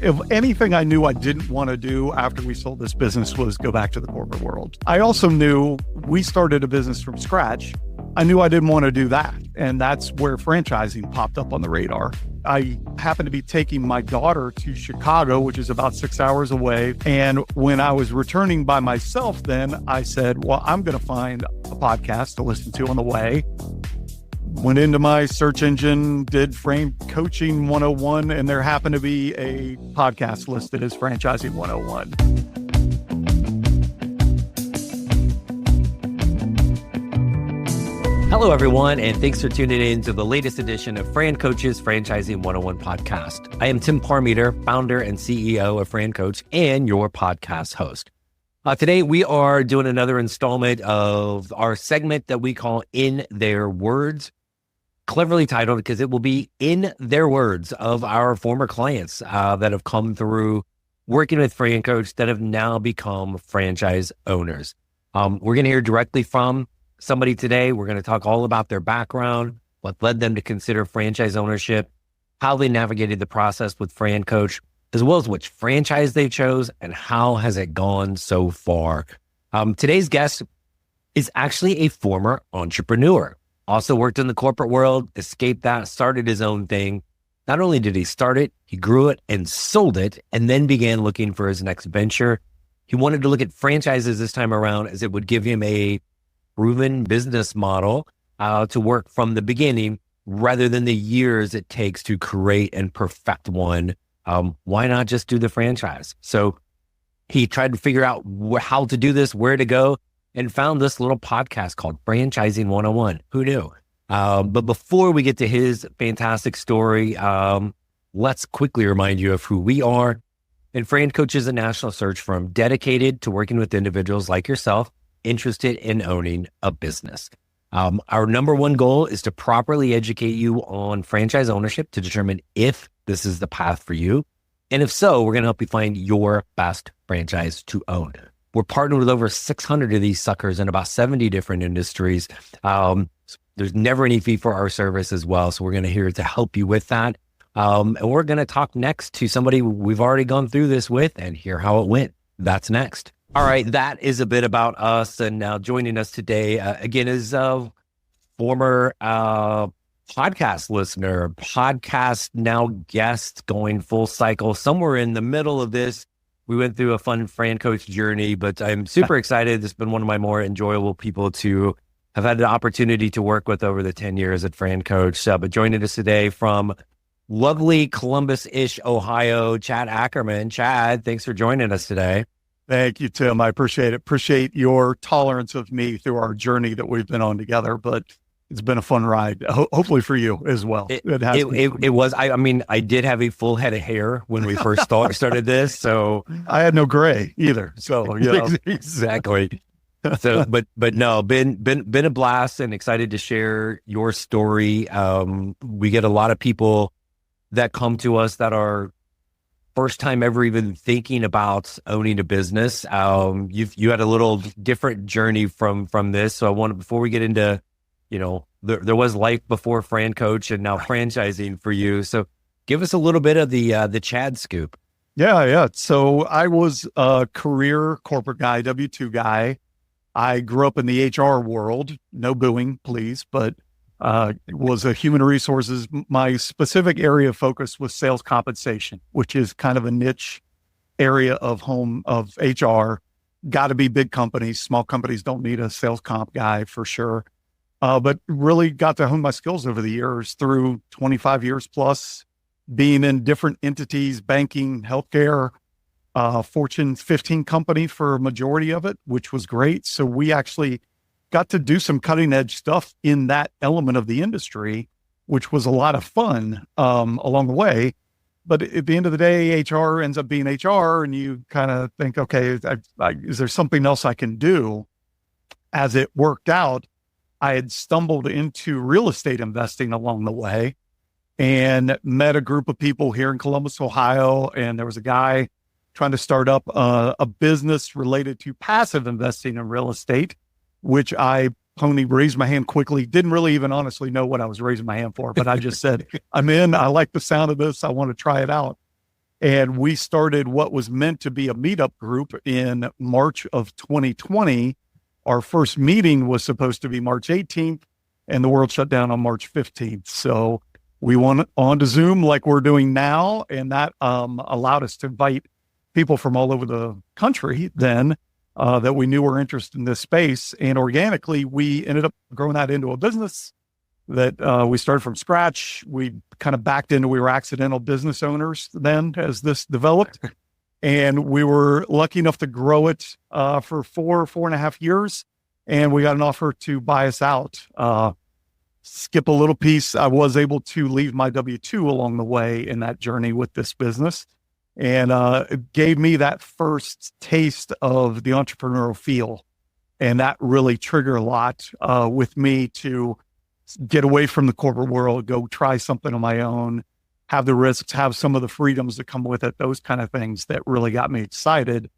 If anything I knew I didn't want to do after we sold this business was go back to the corporate world. I also knew we started a business from scratch. I knew I didn't want to do that. And that's where franchising popped up on the radar. I happened to be taking my daughter to Chicago, which is about 6 hours away. And when I was returning by myself, then I said, well, I'm going to find a podcast to listen to on the way. Went into my search engine, did FranCoaching 101, and there happened to be a podcast listed as Franchising 101. Hello, everyone, and thanks for tuning in to the latest edition of FranCoach's Franchising 101 podcast. I am Tim Parmeter, founder and CEO of FranCoach and your podcast host. Today, we are doing another installment of our segment that we call In Their Words, cleverly titled because it will be in their words of our former clients that have come through working with FranCoach that have now become franchise owners. We're going to hear directly from somebody today. We're going to talk all about their background, what led them to consider franchise ownership, how they navigated the process with FranCoach, as well as which franchise they chose and how has it gone so far. Today's guest is actually a former entrepreneur. Also worked in the corporate world, escaped that, started his own thing. Not only did he start it, he grew it and sold it, and then began looking for his next venture. He wanted to look at franchises this time around as it would give him a proven business model to work from the beginning rather than the years it takes to create and perfect one. Why not just do the franchise? So he tried to figure out how to do this, where to go, and found this little podcast called Franchising 101. Who knew? But before we get to his fantastic story, let's quickly remind you of who we are. And FranCoach is a national search firm dedicated to working with individuals like yourself interested in owning a business. Our number one goal is to properly educate you on franchise ownership to determine if this is the path for you. And if so, we're going to help you find your best franchise to own. We're partnered with over 600 of these suckers in about 70 different industries. There's never any fee for our service as well. So we're going to here to help you with that. And we're going to talk next to somebody we've already gone through this with and hear how it went. That's next. All right. That is a bit about us. And now joining us today, again, is a former podcast listener, podcast now guest, going full cycle. Somewhere in the middle of this, we went through a fun FranCoach journey, but I'm super excited. It's been one of my more enjoyable people to have had the opportunity to work with over the 10 years at FranCoach. But joining us today from lovely Columbus-ish, Ohio, Chad Ackerman. Chad, thanks for joining us today. Thank you, Tim. I appreciate it. Appreciate your tolerance of me through our journey that we've been on together, but it's been a fun ride, hopefully for you as well. It was. I mean, I did have a full head of hair when we first started this, so I had no gray either. So exactly. So, but no, been a blast and excited to share your story. We get a lot of people that come to us that are first time ever even thinking about owning a business. You had a little different journey from this, so I wanted, before we get into, there was life before FranCoach and now franchising for you. So give us a little bit of the Chad scoop. Yeah. So I was a career corporate guy, W-2 guy. I grew up in the HR world, no booing, please, but was a human resources. My specific area of focus was sales compensation, which is kind of a niche area of HR. Got to be big companies. Small companies don't need a sales comp guy for sure. But really got to hone my skills over the years through 25 years plus being in different entities, banking, healthcare, Fortune 15 company for a majority of it, which was great. So we actually got to do some cutting edge stuff in that element of the industry, which was a lot of fun along the way. But at the end of the day, HR ends up being HR, and you kind of think, okay, is there something else I can do? As it worked out, I had stumbled into real estate investing along the way and met a group of people here in Columbus, Ohio. And there was a guy trying to start up a business related to passive investing in real estate, which I only raised my hand quickly. Didn't really even honestly know what I was raising my hand for, but I just said, I'm in. I like the sound of this. I want to try it out. And we started what was meant to be a meetup group in March of 2020. Our first meeting was supposed to be March 18th, and the world shut down on March 15th. So we went on to Zoom like we're doing now, and that allowed us to invite people from all over the country then that we knew were interested in this space. And organically, we ended up growing that into a business that we started from scratch. We kind of backed into, we were accidental business owners then as this developed. And we were lucky enough to grow it for 4.5 years. And we got an offer to buy us out. Skip a little piece. I was able to leave my W-2 along the way in that journey with this business. And it gave me that first taste of the entrepreneurial feel. And that really triggered a lot with me to get away from the corporate world, go try something on my own, have the risks, have some of the freedoms that come with it, those kind of things that really got me excited.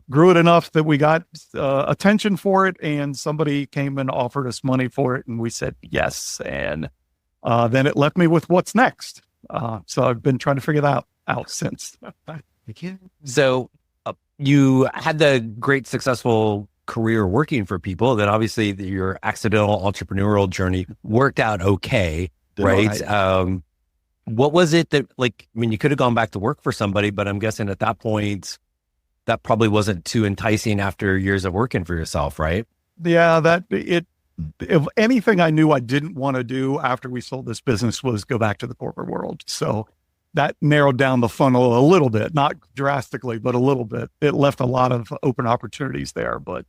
Grew it enough that we got attention for it, and somebody came and offered us money for it, and we said yes. And then it left me with what's next. So I've been trying to figure that out since. So you had the great successful career working for people, then obviously your accidental entrepreneurial journey worked out okay, right? What was it that, like, I mean, you could have gone back to work for somebody, but I'm guessing at that point, that probably wasn't too enticing after years of working for yourself, right? Yeah, if anything I knew I didn't want to do after we sold this business was go back to the corporate world. So that narrowed down the funnel a little bit, not drastically, but a little bit. It left a lot of open opportunities there. But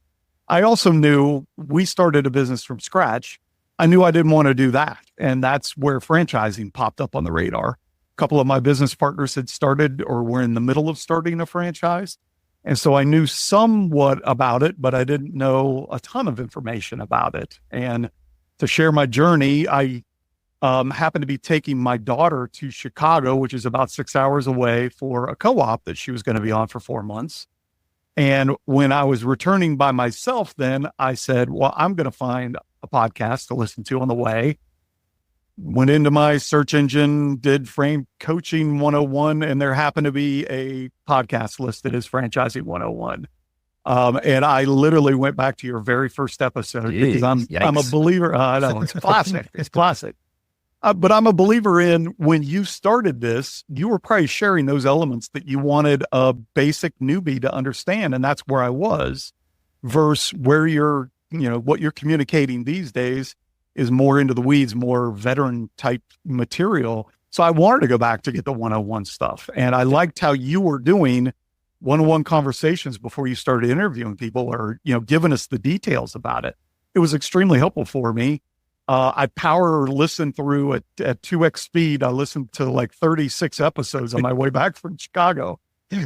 I also knew we started a business from scratch. I knew I didn't want to do that. And that's where franchising popped up on the radar. A couple of my business partners had started or were in the middle of starting a franchise. And so I knew somewhat about it, but I didn't know a ton of information about it. And to share my journey, I happened to be taking my daughter to Chicago, which is about 6 hours away, for a co-op that she was going to be on for 4 months. And when I was returning by myself, then I said, well, I'm going to find a podcast to listen to on the way. Went into my search engine, did FranCoaching 101, and there happened to be a podcast listed as Franchising 101. And I literally went back to your very first episode because I'm a believer. I know it's classic. It's classic. But I'm a believer in, when you started this, you were probably sharing those elements that you wanted a basic newbie to understand. And that's where I was, versus where what you're communicating these days is more into the weeds, more veteran type material. So I wanted to go back to get the 101 stuff. And I liked how you were doing one-on-one conversations before you started interviewing people, or, giving us the details about it. It was extremely helpful for me. I power listened through at 2x speed. I listened to like 36 episodes on my way back from Chicago,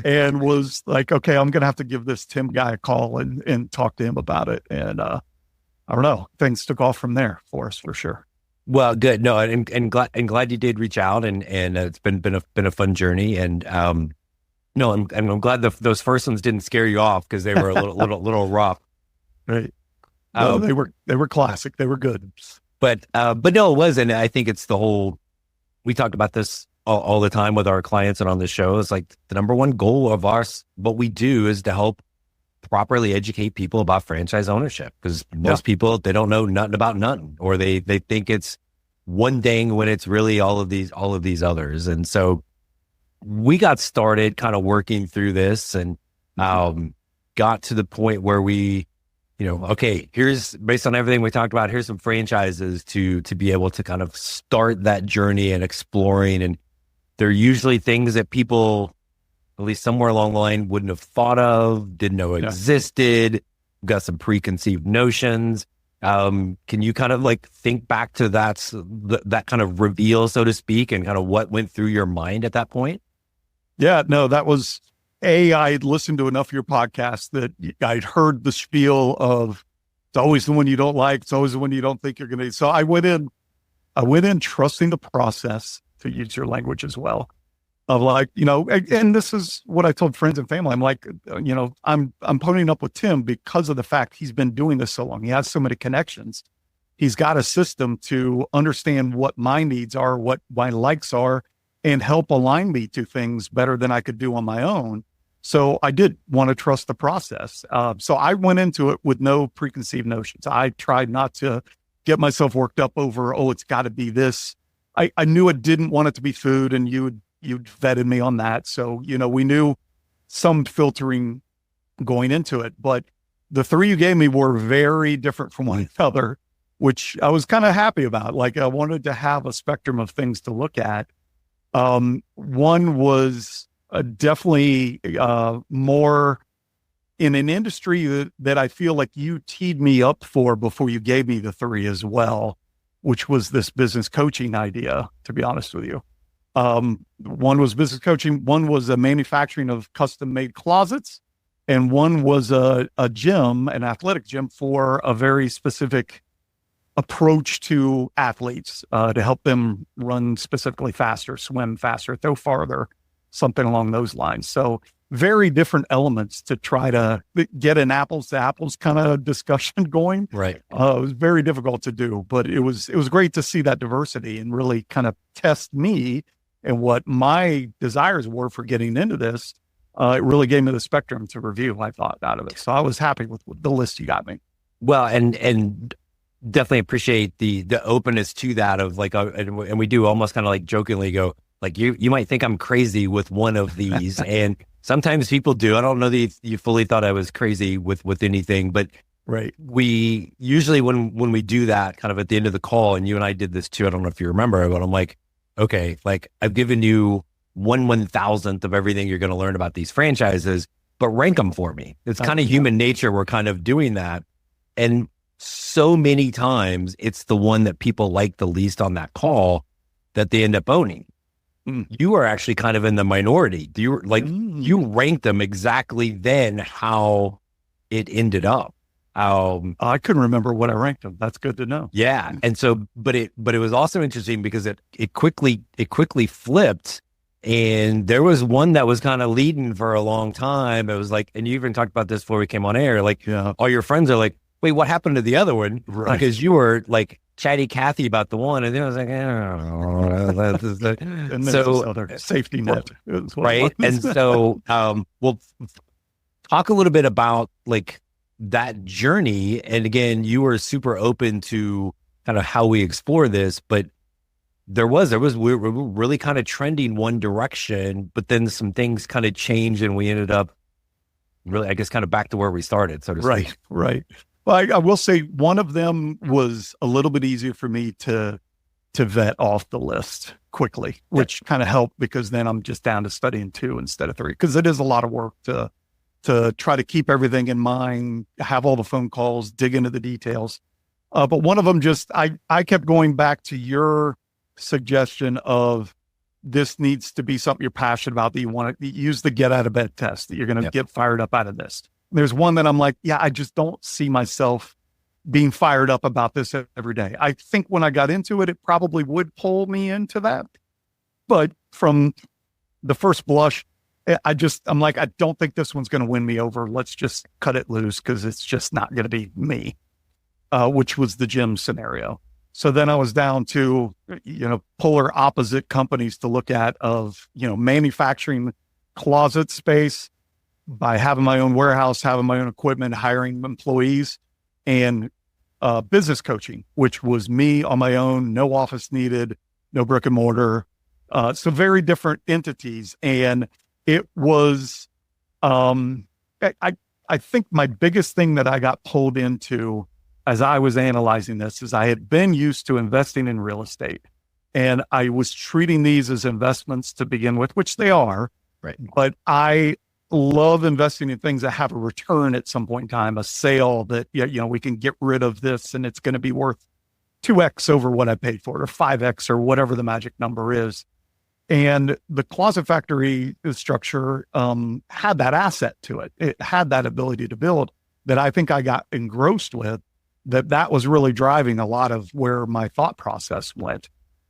and was like, okay, I'm going to have to give this Tim guy a call and talk to him about it. And I don't know, things took off from there for us for sure. Well, good. No, and glad you did reach out, and it's been a fun journey. And no, I'm glad those first ones didn't scare you off, because they were a little rough. Right. No, they were classic. They were good. But no, it wasn't. I think it's the whole, we talked about this all the time with our clients and on the show. It's like the number one goal of us, what we do, is to help properly educate people about franchise ownership, because most people, they don't know nothing about nothing, or they think it's one thing when it's really all of these others. And so we got started kind of working through this, and got to the point where we, okay, here's, based on everything we talked about, here's some franchises to be able to kind of start that journey and exploring. And they're usually things that people, at least somewhere along the line, wouldn't have thought of, didn't know existed, got some preconceived notions. Can you kind of like think back to that kind of reveal, so to speak, and kind of what went through your mind at that point? Yeah, no, that was, I'd listened to enough of your podcasts that I'd heard the spiel of, it's always the one you don't like, it's always the one you don't think you're going to. So I went in trusting the process, to use your language as well, of like, and this is what I told friends and family. I'm like, I'm ponying up with Tim because of the fact he's been doing this so long. He has so many connections. He's got a system to understand what my needs are, what my likes are, and help align me to things better than I could do on my own. So I did want to trust the process. So I went into it with no preconceived notions. I tried not to get myself worked up over, oh, it's got to be this. I knew I didn't want it to be food, and you'd vetted me on that. So, we knew some filtering going into it, but the three you gave me were very different from one another, which I was kind of happy about. Like, I wanted to have a spectrum of things to look at. One was definitely more in an industry that I feel like you teed me up for before you gave me the three as well, which was this business coaching idea, to be honest with you. One was business coaching, one was a manufacturing of custom made closets, and one was a gym, an athletic gym for a very specific approach to athletes, to help them run specifically faster, swim faster, throw farther, something along those lines. So very different elements to try to get an apples to apples kind of discussion going. Right. It was very difficult to do, but it was great to see that diversity and really kind of test me and what my desires were for getting into this. It really gave me the spectrum to review, I thought, out of it. So I was happy with the list you got me. Well, and definitely appreciate the openness to that of like, and we do almost kind of like jokingly go, like, you might think I'm crazy with one of these. And sometimes people do. I don't know that you fully thought I was crazy with anything, but right. We usually, when we do that kind of at the end of the call, and you and I did this too, I don't know if you remember, but I'm like, okay, like I've given you 1/1000th of everything you're going to learn about these franchises, but rank them for me. It's kind of human nature. We're kind of doing that. And so many times it's the one that people like the least on that call that they end up owning. You are actually kind of in the minority. You ranked them exactly then how it ended up. I couldn't remember what I ranked them. That's good to know. Yeah. And so, but it was also interesting because it quickly flipped, and there was one that was kind of leading for a long time. It was like, and you even talked about this before we came on air, like all your friends are like, wait, what happened to the other one? Right. Because you were like chatty Cathy about the one, and then I was like, and so other safety net, right? And so, we'll talk a little bit about like that journey. And again, you were super open to kind of how we explore this, but we were really kind of trending one direction, but then some things kind of changed, and we ended up really, I guess, kind of back to where we started, so to speak. Right. Well, I will say one of them was a little bit easier for me to vet off the list quickly, which kind of helped because then I'm just down to studying 2 instead of 3, because it is a lot of work to try to keep everything in mind, have all the phone calls, dig into the details. But one of them I kept going back to your suggestion of this needs to be something you're passionate about, that you want to use the get out of bed test, that you're going to get fired up out of this. There's one that I'm like, yeah, I just don't see myself being fired up about this every day. I think when I got into it, it probably would pull me into that. But from the first blush, I'm like, I don't think this one's going to win me over. Let's just cut it loose because it's just not going to be me, which was the gym scenario. So then I was down to, polar opposite companies to look at of, manufacturing closet space by having my own warehouse, having my own equipment, hiring employees, and business coaching, which was me on my own, no office needed, no brick and mortar. So very different entities. And it was, I think my biggest thing that I got pulled into as I was analyzing this is I had been used to investing in real estate, and I was treating these as investments to begin with, which they are. Right. But I love investing in things that have a return at some point in time, a sale that, we can get rid of this and it's going to be worth 2x over what I paid for it, or 5x, or whatever the magic number is. And the Closet Factory structure had that asset to it. It had that ability to build that I think I got engrossed with, that was really driving a lot of where my thought process went.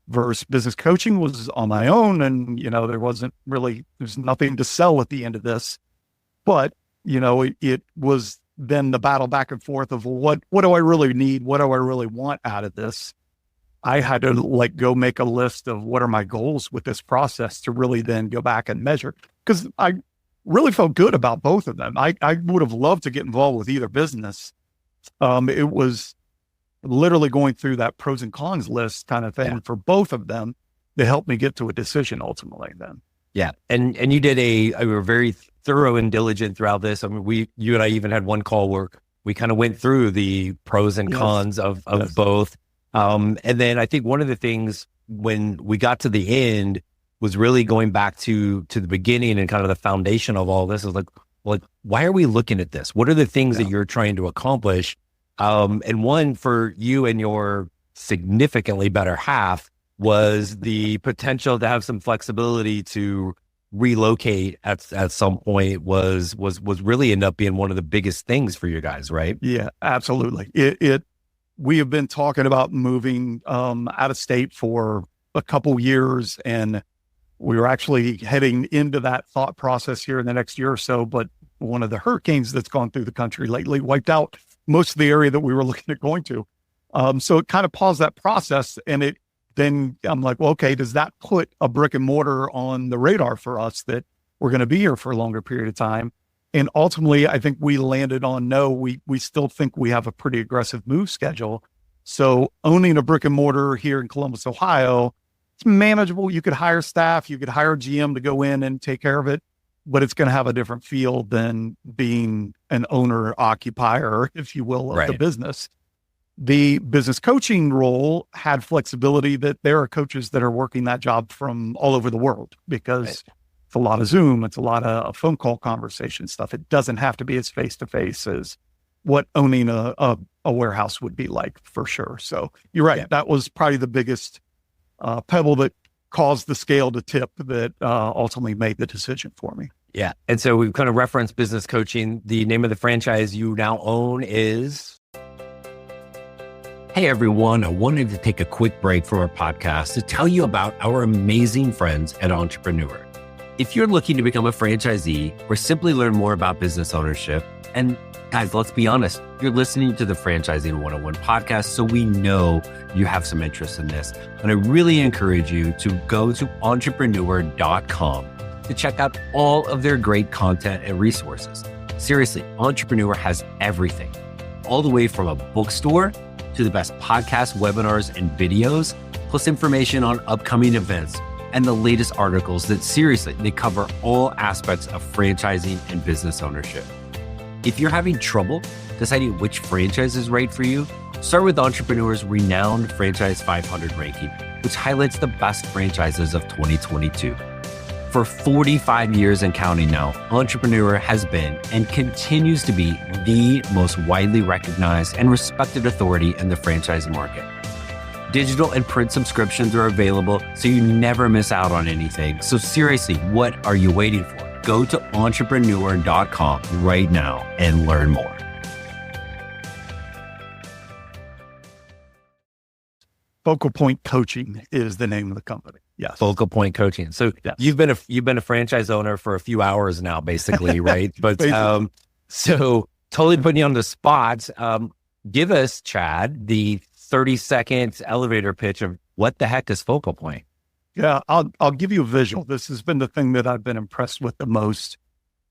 Versus business coaching was on my own, and there's nothing to sell at the end of this. But it was then the battle back and forth of what do I really need, what do I really want out of this. I had to like go make a list of what are my goals with this process to really then go back and measure, because I really felt good about both of them. I would have loved to get involved with either business. It was literally going through that pros and cons list kind of thing for both of them to help me get to a decision ultimately then. Yeah. And you did we were very thorough and diligent throughout this. I mean, you and I even had one call where we kind of went through the pros and cons of both. And then I think one of the things when we got to the end was really going back to the beginning and kind of the foundation of all this is like, why are we looking at this? What are the things that you're trying to accomplish? And one for you and your significantly better half was the potential to have some flexibility to relocate at some point was really end up being one of the biggest things for you guys, right? Yeah, absolutely. We have been talking about moving out of state for a couple years, and we were actually heading into that thought process here in the next year or so. But one of the hurricanes that's gone through the country lately wiped out most of the area that we were looking at going to. So it kind of paused that process, and then I'm like, well, okay, does that put a brick and mortar on the radar for us that we're going to be here for a longer period of time? And ultimately, I think we landed on no, we still think we have a pretty aggressive move schedule. So owning a brick and mortar here in Columbus, Ohio, it's manageable. You could hire staff, you could hire a GM to go in and take care of it, but it's going to have a different feel than being an owner occupier, if you will, of the business. The business coaching role had flexibility that there are coaches that are working that job from all over the world because it's a lot of Zoom, it's a lot of phone call conversation stuff. It doesn't have to be as face-to-face as what owning a warehouse would be like, for sure. So you're right. Yeah. That was probably the biggest pebble that caused the scale to tip that ultimately made the decision for me. Yeah. And so we've kind of referenced business coaching. The name of the franchise you now own is... Hey everyone, I wanted to take a quick break from our podcast to tell you about our amazing friends at Entrepreneur. If you're looking to become a franchisee or simply learn more about business ownership, and guys, let's be honest, you're listening to the Franchising 101 podcast, so we know you have some interest in this. And I really encourage you to go to entrepreneur.com to check out all of their great content and resources. Seriously, Entrepreneur has everything, all the way from a bookstore to the best podcasts, webinars, and videos, plus information on upcoming events and the latest articles that seriously, they cover all aspects of franchising and business ownership. If you're having trouble deciding which franchise is right for you, start with Entrepreneur's renowned Franchise 500 ranking, which highlights the best franchises of 2022. For 45 years and counting now, Entrepreneur has been and continues to be the most widely recognized and respected authority in the franchising market. Digital and print subscriptions are available, so you never miss out on anything. So seriously, what are you waiting for? Go to entrepreneur.com right now and learn more. Focal Point Coaching is the name of the company. Yes. Focal Point Coaching. So you've been a franchise owner for a few hours now, basically, right? But so totally putting you on the spot. Give us, Chad, the 30-second elevator pitch of what the heck is Focal Point? Yeah, I'll give you a visual. This has been the thing that I've been impressed with the most.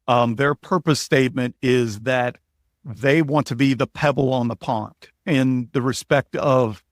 Their purpose statement is that they want to be the pebble on the pond in the respect of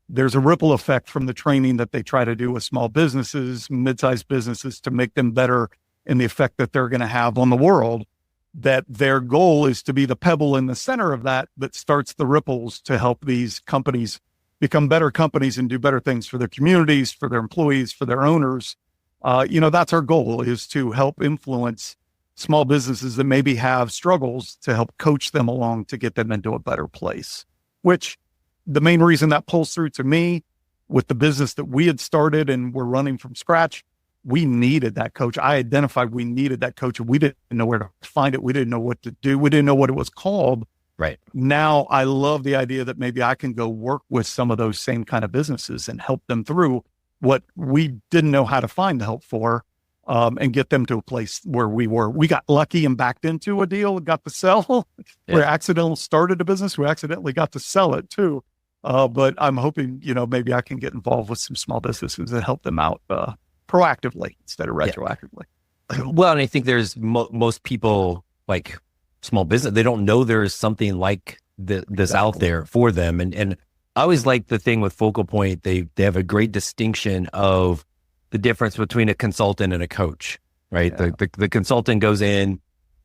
there's a ripple effect from the training that they try to do with small businesses, mid-sized businesses to make them better in the effect that they're going to have on the world, that their goal is to be the pebble in the center of that starts the ripples to help these companies become better companies and do better things for their communities, for their employees, for their owners. That's our goal, is to help influence small businesses that maybe have struggles to help coach them along to get them into a better place, which the main reason that pulls through to me with the business that we had started and we're running from scratch, we needed that coach. I identified we needed that coach, and we didn't know where to find it. We didn't know what to do. We didn't know what it was called. Right. Now I love the idea that maybe I can go work with some of those same kind of businesses and help them through what we didn't know how to find the help for, and get them to a place where we were. We got lucky and backed into a deal and got to sell. Yeah. We accidentally started a business. We accidentally got to sell it too. But I'm hoping, maybe I can get involved with some small businesses and help them out proactively instead of retroactively. Well, and I think there's most people like small business, they don't know there's something like this out there for them. And I always like the thing with Focal Point, they have a great distinction of the difference between a consultant and a coach, right? Yeah. The consultant goes in,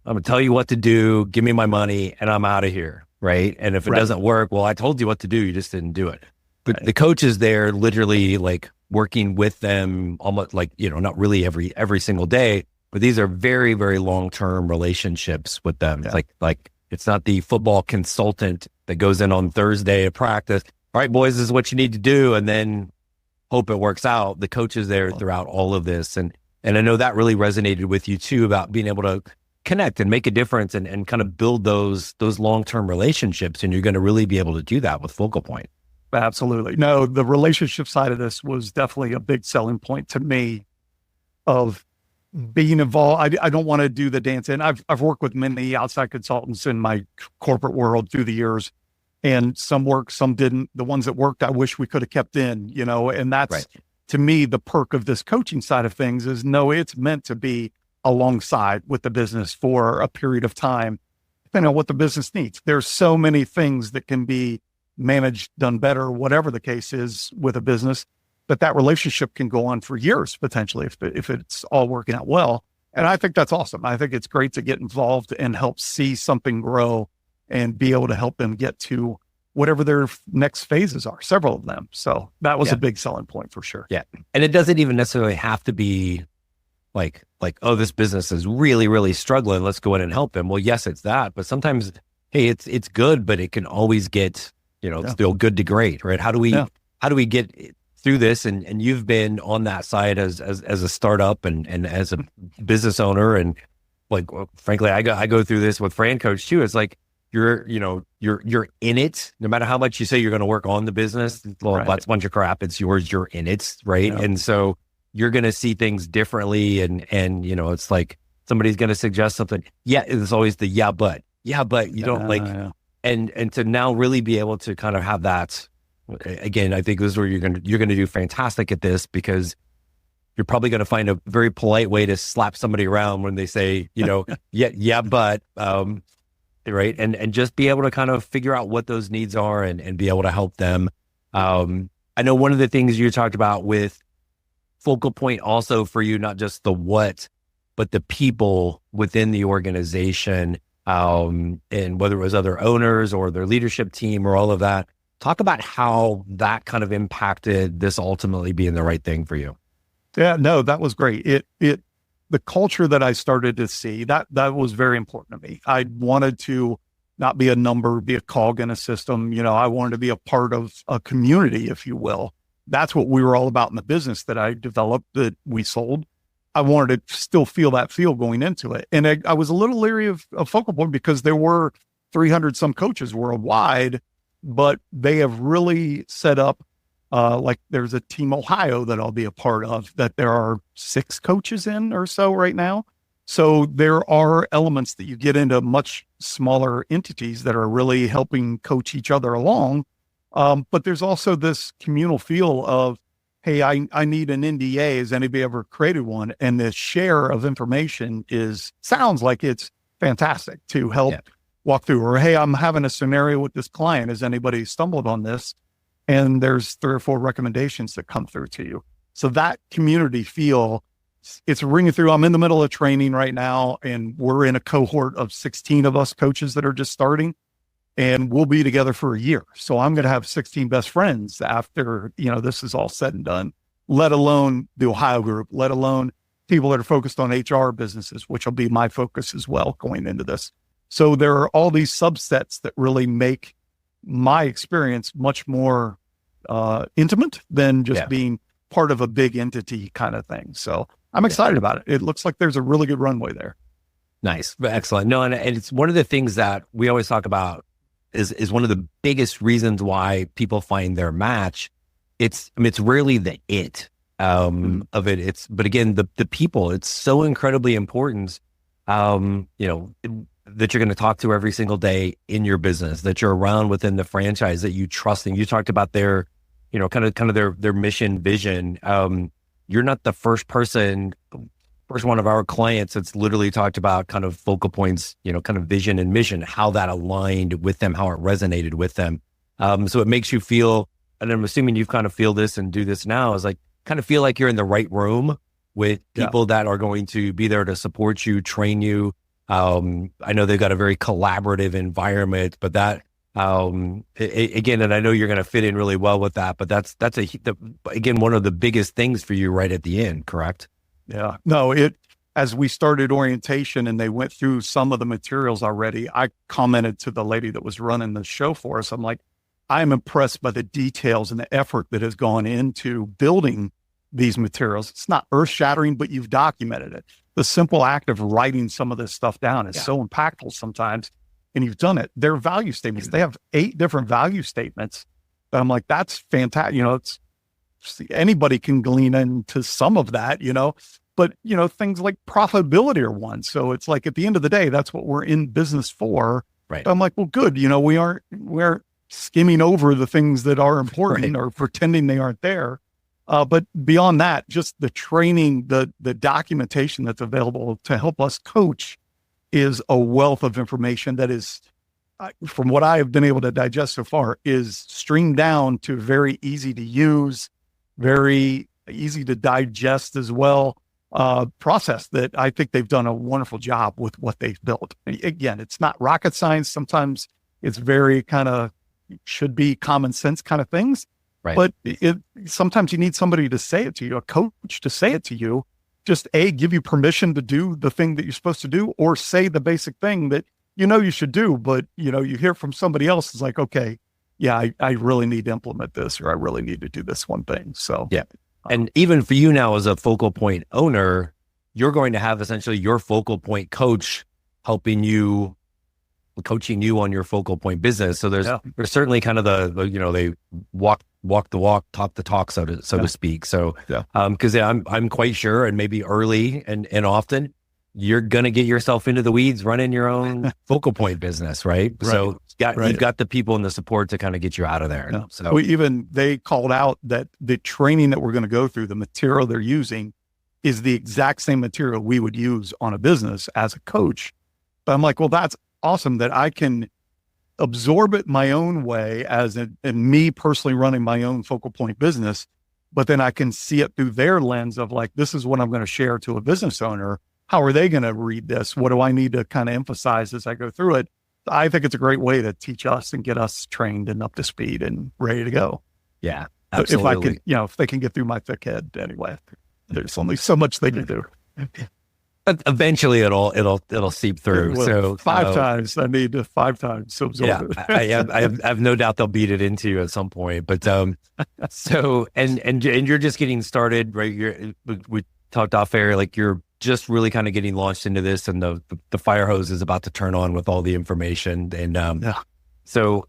I'm gonna tell you what to do, give me my money, and I'm out of here, right? And if it doesn't work, well, I told you what to do, you just didn't do it. But the coach is there literally like working with them almost like, not really every single day, but these are very, very long-term relationships with them. Yeah. It's like it's not the football consultant that goes in on Thursday at practice. All right, boys, this is what you need to do. And then hope it works out. The coach is there throughout all of this. And I know that really resonated with you too, about being able to connect and make a difference and kind of build those long-term relationships. And you're going to really be able to do that with Focal Point. Absolutely. No, the relationship side of this was definitely a big selling point to me of being involved. I don't want to do the dance. And I've worked with many outside consultants in my corporate world through the years, and some worked, some didn't. The ones that worked, I wish we could have kept in, and that's to me, the perk of this coaching side of things is it's meant to be alongside with the business for a period of time, depending on what the business needs. There's so many things that can be managed, done better, whatever the case is with a business, that relationship can go on for years, potentially, if it's all working out well. And I think that's awesome. I think it's great to get involved and help see something grow and be able to help them get to whatever their next phases are, several of them. So that was a big selling point for sure. Yeah. And it doesn't even necessarily have to be like, oh, this business is really, really struggling, let's go in and help them. Well, yes, it's that, but sometimes, hey, it's good, but it can always get, it's still good to great, right? How do we get through this? And you've been on that side as a startup and as a business owner. And frankly, I go through this with FranCoach too. It's like, you're in it, no matter how much you say you're going to work on the business. Well, that's a bunch of crap. It's yours. You're in it. Right. Yeah. And so you're going to see things differently. And it's like, somebody's going to suggest something. Yeah. It's always the, but you don't and to now really be able to kind of have that, again, I think this is where you're going to do fantastic at this, because you're probably going to find a very polite way to slap somebody around when they say, but, right. And just be able to kind of figure out what those needs are and be able to help them. I know one of the things you talked about with Focal Point also for you, not just the what, but the people within the organization, and whether it was other owners or their leadership team or all of that. Talk about how that kind of impacted this ultimately being the right thing for you. Yeah, no, that was great. The culture that I started to see, that was very important to me. I wanted to not be a number, be a cog in a system. I wanted to be a part of a community, if you will. That's what we were all about in the business that I developed, that we sold. I wanted to still feel that feel going into it. And I was a little leery of Focal Point because there were 300 some coaches worldwide, but they have really set up, like there's a Team Ohio that I'll be a part of, that there are 6 coaches in or so right now. So there are elements that you get into much smaller entities that are really helping coach each other along. But there's also this communal feel of, hey, I need an NDA. Has anybody ever created one? And the share of information sounds like it's fantastic to help walk through. Or, hey, I'm having a scenario with this client. Has anybody stumbled on this? And there's 3 or 4 recommendations that come through to you. So that community feel, it's ringing through. I'm in the middle of training right now, and we're in a cohort of 16 of us coaches that are just starting, and we'll be together for a year. So I'm going to have 16 best friends after, this is all said and done, let alone the Ohio group, let alone people that are focused on HR businesses, which will be my focus as well going into this. So there are all these subsets that really make my experience much more intimate than just being part of a big entity kind of thing. So I'm excited about it. It looks like there's a really good runway there. Nice. Excellent. No, and it's one of the things that we always talk about is one of the biggest reasons why people find their match. It's rarely the of it. But again, the people, it's so incredibly important. that you're going to talk to every single day in your business, that you're around within the franchise, that you trust. And you talked about their, kind of their mission, vision. You're not the first one of our clients that's literally talked about kind of focal points, kind of vision and mission, how that aligned with them, how it resonated with them. So it makes you feel, and I'm assuming you kind of feel this and do this now, is like kind of feel like you're in the right room with people that are going to be there to support you, train you. I know they've got a very collaborative environment, but that, again, and I know you're going to fit in really well with that, but that's again, one of the biggest things for you right at the end, correct? Yeah, no, as we started orientation and they went through some of the materials already, I commented to the lady that was running the show for us. I'm like, I'm impressed by the details and the effort that has gone into building these materials. It's not earth shattering, but you've documented it. The simple act of writing some of this stuff down is so impactful sometimes. And you've done it. Their value statements, they have 8 different value statements. But I'm like, that's fantastic. It's anybody can glean into some of that, but things like profitability are one. So it's like, at the end of the day, that's what we're in business for. Right. But I'm like, well, good. We're skimming over the things that are important or pretending they aren't there. But beyond that, just the training, the documentation that's available to help us coach is a wealth of information that is, from what I have been able to digest so far, is streamed down to very easy to use, very easy to digest as well, process that I think they've done a wonderful job with what they've built. Again, it's not rocket science. Sometimes it's very kind of should be common sense kind of things. Right. But sometimes you need somebody to say it to you, a coach to say it to you, just give you permission to do the thing that you're supposed to do, or say the basic thing that you should do, but you hear from somebody else is like, okay, yeah, I really need to implement this, or I really need to do this one thing. So yeah. And even for you now as a focal point owner, you're going to have essentially your focal point coach coaching you on your focal point business. So there's certainly kind of the they walk the walk, talk the talk, so to speak. So, because I'm quite sure, and maybe early and often, you're going to get yourself into the weeds running your own focal point business, right? So you've got the people and the support to kind of get you out of there. Yeah. So they called out that the training that we're going to go through, the material they're using is the exact same material we would use on a business as a coach. But I'm like, well, that's awesome that I can absorb it my own way and me personally running my own focal point business, but then I can see it through their lens of like, this is what I'm going to share to a business owner. How are they going to read this? What do I need to kind of emphasize as I go through it? I think it's a great way to teach us and get us trained and up to speed and ready to go. Yeah, absolutely. If I can, if they can get through my thick head anyway, there's only so much they can do. Eventually it'll seep through. So 5 times I need to 5 times to absorb it. I have no doubt they'll beat it into you at some point. But so and you're just getting started, right? We talked off air, like you're just really kind of getting launched into this, and the fire hose is about to turn on with all the information. And so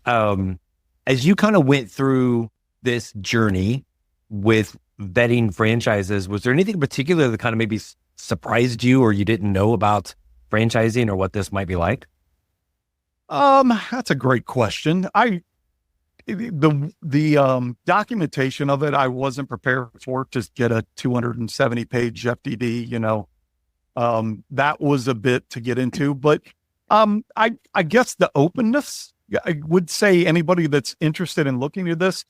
as you kind of went through this journey with vetting franchises, was there anything in particular that kind of maybe surprised you, or you didn't know about franchising, or what this might be like? That's a great question. The documentation of it, I wasn't prepared for. Just get a 270-page FDD, that was a bit to get into, but I guess the openness, I would say anybody that's interested in looking at this,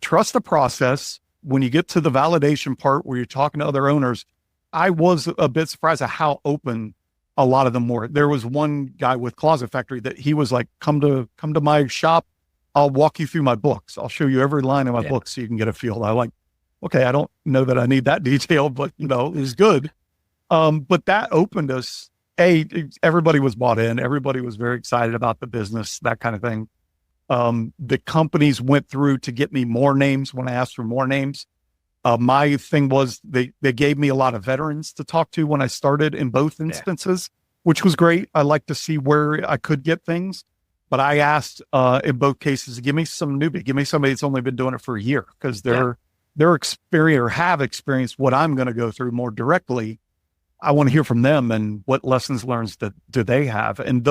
trust the process. When you get to the validation part where you're talking to other owners, I was a bit surprised at how open a lot of them were. There was one guy with Closet Factory that he was like, come to my shop. I'll walk you through my books. I'll show you every line of my books so you can get a feel. I'm like, okay, I don't know that I need that detail, but it was good. But that opened us. Everybody was bought in. Everybody was very excited about the business, that kind of thing. The companies went through to get me more names when I asked for more names. My thing was they gave me a lot of veterans to talk to when I started in both instances, which was great. I like to see where I could get things, but I asked in both cases, give me some newbie, give me somebody that's only been doing it for a year, because they're experienced or have experienced what I'm going to go through more directly. I want to hear from them and what lessons learned that do they have. And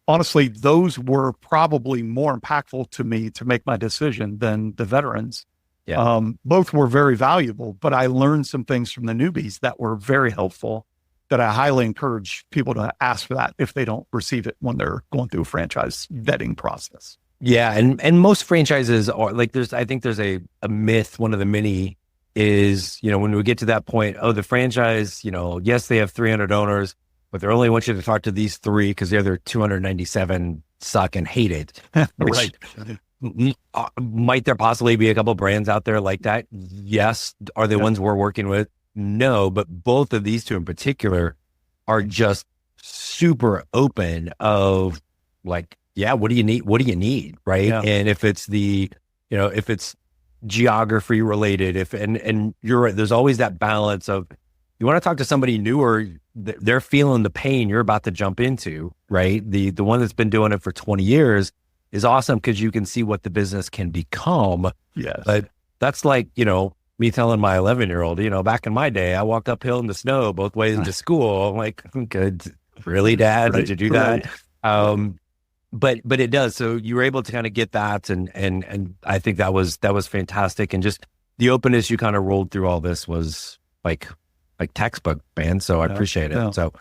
honestly, those were probably more impactful to me to make my decision than the veterans. Yeah. Both were very valuable, but I learned some things from the newbies that were very helpful that I highly encourage people to ask for that if they don't receive it when they're going through a franchise vetting process. Yeah. And most franchises are like, I think there's a myth, one of the many is, when we get to that point, the franchise, yes, they have 300 owners, but they only want you to talk to these three because the other 297 suck and hate it. Right. Might there possibly be a couple brands out there like that? Yes. Are they ones we're working with? No, but both of these two in particular are just super open of like, yeah, what do you need? What do you need? Right. Yeah. And if it's if it's geography related, and you're right, there's always that balance of, you want to talk to somebody newer, they're feeling the pain you're about to jump into, right? The one that's been doing it for 20 years is awesome because you can see what the business can become. Yes. But that's like, me telling my 11-year-old, back in my day, I walked uphill in the snow both ways into school. I'm like, good. Really, Dad? Right. Did you do that? But it does. So you were able to kind of get that. And I think that was fantastic. And just the openness you kind of rolled through all this was like textbook, man. So I appreciate it. Yeah. So,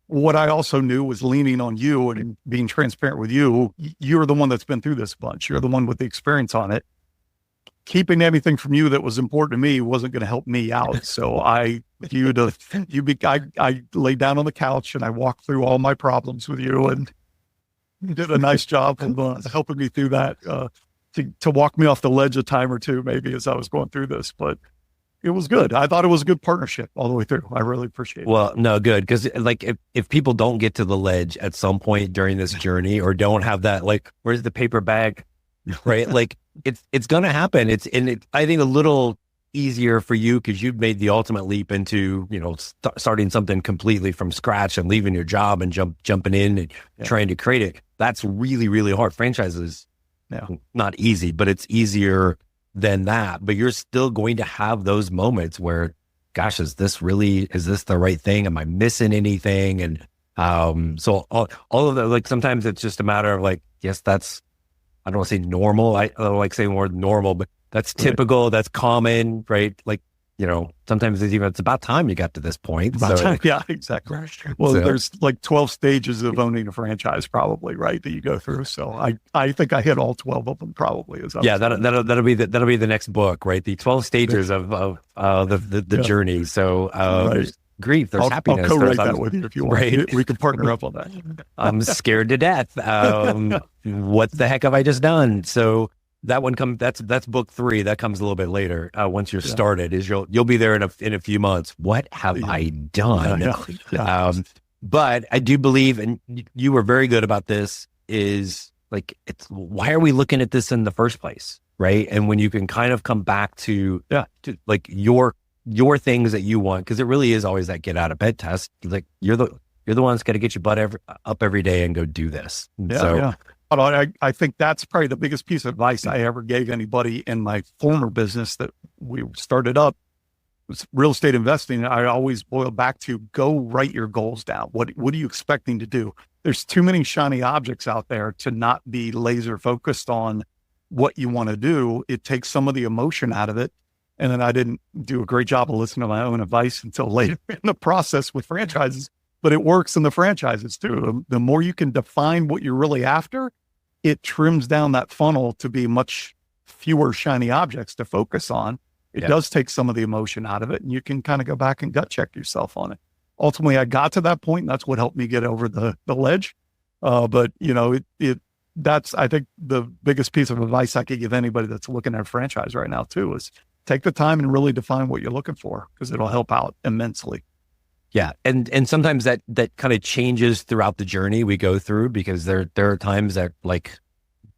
what I also knew was leaning on you and being transparent with you. You're the one that's been through this bunch. You're the one with the experience on it. Keeping anything from you that was important to me wasn't going to help me out. So I laid down on the couch and I walked through all my problems with you, and you did a nice job of helping me through that, to walk me off the ledge a time or two, maybe, as I was going through this. But it was good. I thought it was a good partnership all the way through. I really appreciate it. Well, no, good. Because like if people don't get to the ledge at some point during this journey, or don't have that, like, where's the paper bag, right? Like it's going to happen. I think a little easier for you because you've made the ultimate leap into, starting something completely from scratch and leaving your job and jumping in and trying to create it. That's really, really hard. Franchises, not easy, but it's easier than that. But you're still going to have those moments where, gosh, is this the right thing? Am I missing anything? And so all of that, like, sometimes it's just a matter of like, yes, that's, I don't want to say normal. I don't like saying more normal, but that's typical. Right. That's common, right? Like, sometimes it's about time you got to this point. Yeah, exactly. Well, there's like 12 stages of owning a franchise, probably, right, that you go through. So I think I hit all 12 of them, probably. That'll be the next book, right? The 12 stages of the journy. So there's grief, there's happiness. I'll co-write that with you if you want. Right? We can partner up on that. I'm scared to death. What the heck have I just done? So that one that's book 3. That comes a little bit later. Once you're started, is you'll be there in a few months. What have I done? But I do believe, and you were very good about this, is like, why are we looking at this in the first place, right? And when you can kind of come back to like your things that you want, because it really is always that get out of bed test. Like you're the one that's got to get your butt up every day and go do this. But I think that's probably the biggest piece of advice I ever gave anybody in my former business that we started up, was real estate investing. I always boil back to go write your goals down. What are you expecting to do? There's too many shiny objects out there to not be laser focused on what you want to do. It takes some of the emotion out of it. And then I didn't do a great job of listening to my own advice until later in the process with franchises. But it works in the franchises too. The more you can define what you're really after, it trims down that funnel to be much fewer shiny objects to focus on. It does take some of the emotion out of it, and you can kind of go back and gut check yourself on it. Ultimately, I got to that point, and that's what helped me get over the ledge. But that's, I think, the biggest piece of advice I could give anybody that's looking at a franchise right now too, is take the time and really define what you're looking for, because it'll help out immensely. Yeah. And sometimes that kind of changes throughout the journey we go through, because there are times that, like,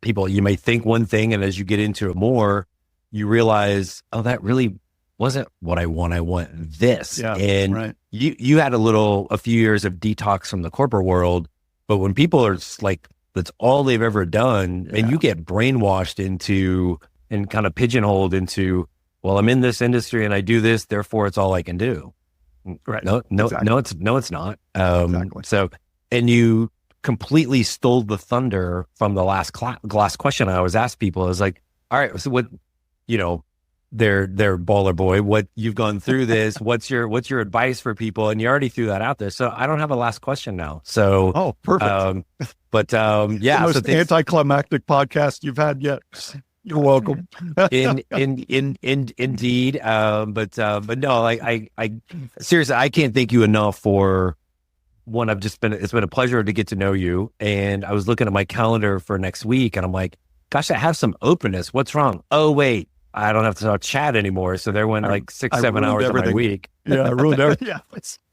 people, you may think one thing, and as you get into it more, you realize, oh, that really wasn't what I want. I want this. Yeah, and right. You had a few years of detox from the corporate world, but when people are like, that's all they've ever done, and you get brainwashed into and kind of pigeonholed into, well, I'm in this industry and I do this, therefore it's all I can do. Right. No, Exactly. it's not. Exactly. So, and you completely stole the thunder from the last question I always ask people is like, all right, so what, you know, they're baller boy, what you've gone through this, what's your advice for people? And you already threw that out there. So I don't have a last question now. So, Oh, perfect. Yeah. The most So anticlimactic podcast you've had yet. You're welcome. indeed. But no, like I seriously, I can't thank you enough for one. It's been a pleasure to get to know you. And I was looking at my calendar for next week and I'm like, gosh, I have some openness. What's wrong? Oh, wait, I don't have to talk Chad anymore. So there went like 7 hours of my week. Yeah, I ruined everything. Yeah,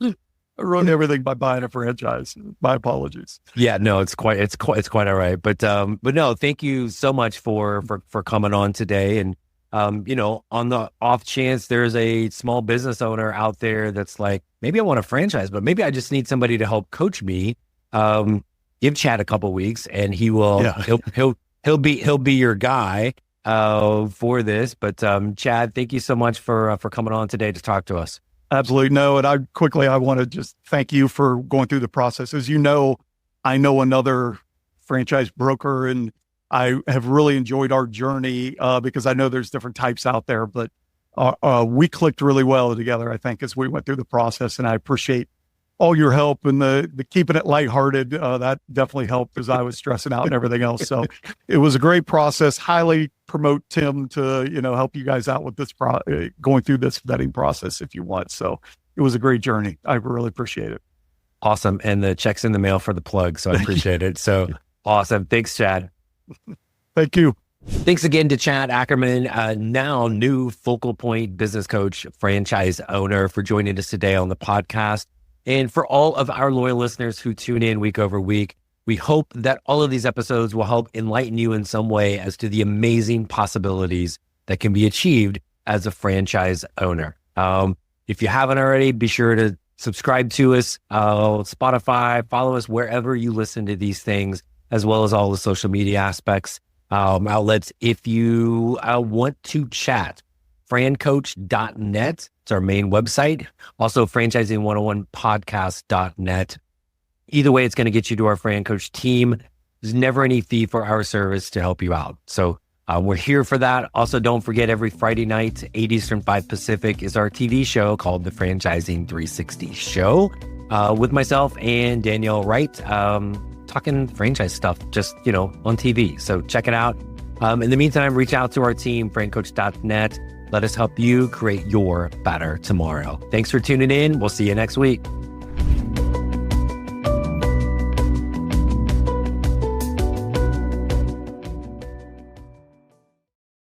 I ruined everything by buying a franchise. My apologies. Yeah, no, it's quite all right. But no, thank you so much for coming on today. And you know, on the off chance there's a small business owner out there that's like, maybe I want a franchise, but maybe I just need somebody to help coach me. Give Chad a couple weeks, and he will. Yeah. He'll be your guy for this. But Chad, thank you so much for coming on today to talk to us. Absolutely. No. And I want to just thank you for going through the process. As you know, I know another franchise broker, and I have really enjoyed our journey because I know there's different types out there, but we clicked really well together, I think, as we went through the process. And I appreciate all your help and the keeping it lighthearted. That definitely helped as I was stressing out and everything else. So it was a great process. Highly promote Tim to, help you guys out with this going through this vetting process if you want. So it was a great journey. I really appreciate it. Awesome. And the check's in the mail for the plug. So I appreciate it. So awesome. Thanks, Chad. Thank you. Thanks again to Chad Ackerman, now new Focal Point business coach, franchise owner, for joining us today on the podcast. And for all of our loyal listeners who tune in week over week, we hope that all of these episodes will help enlighten you in some way as to the amazing possibilities that can be achieved as a franchise owner. If you haven't already, be sure to subscribe to us, Spotify, follow us wherever you listen to these things, as well as all the social media aspects, outlets. If you want to chat, FranCoach.net. It's our main website. Also, franchising101podcast.net. Either way, it's going to get you to our FranCoach team. There's never any fee for our service to help you out. So we're here for that. Also, don't forget, every Friday night, 8 Eastern, 5 Pacific, is our TV show called The Franchising 360 Show with myself and Danielle Wright, talking franchise stuff just, on TV. So check it out. In the meantime, reach out to our team, FranCoach.net. Let us help you create your better tomorrow. Thanks for tuning in. We'll see you next week.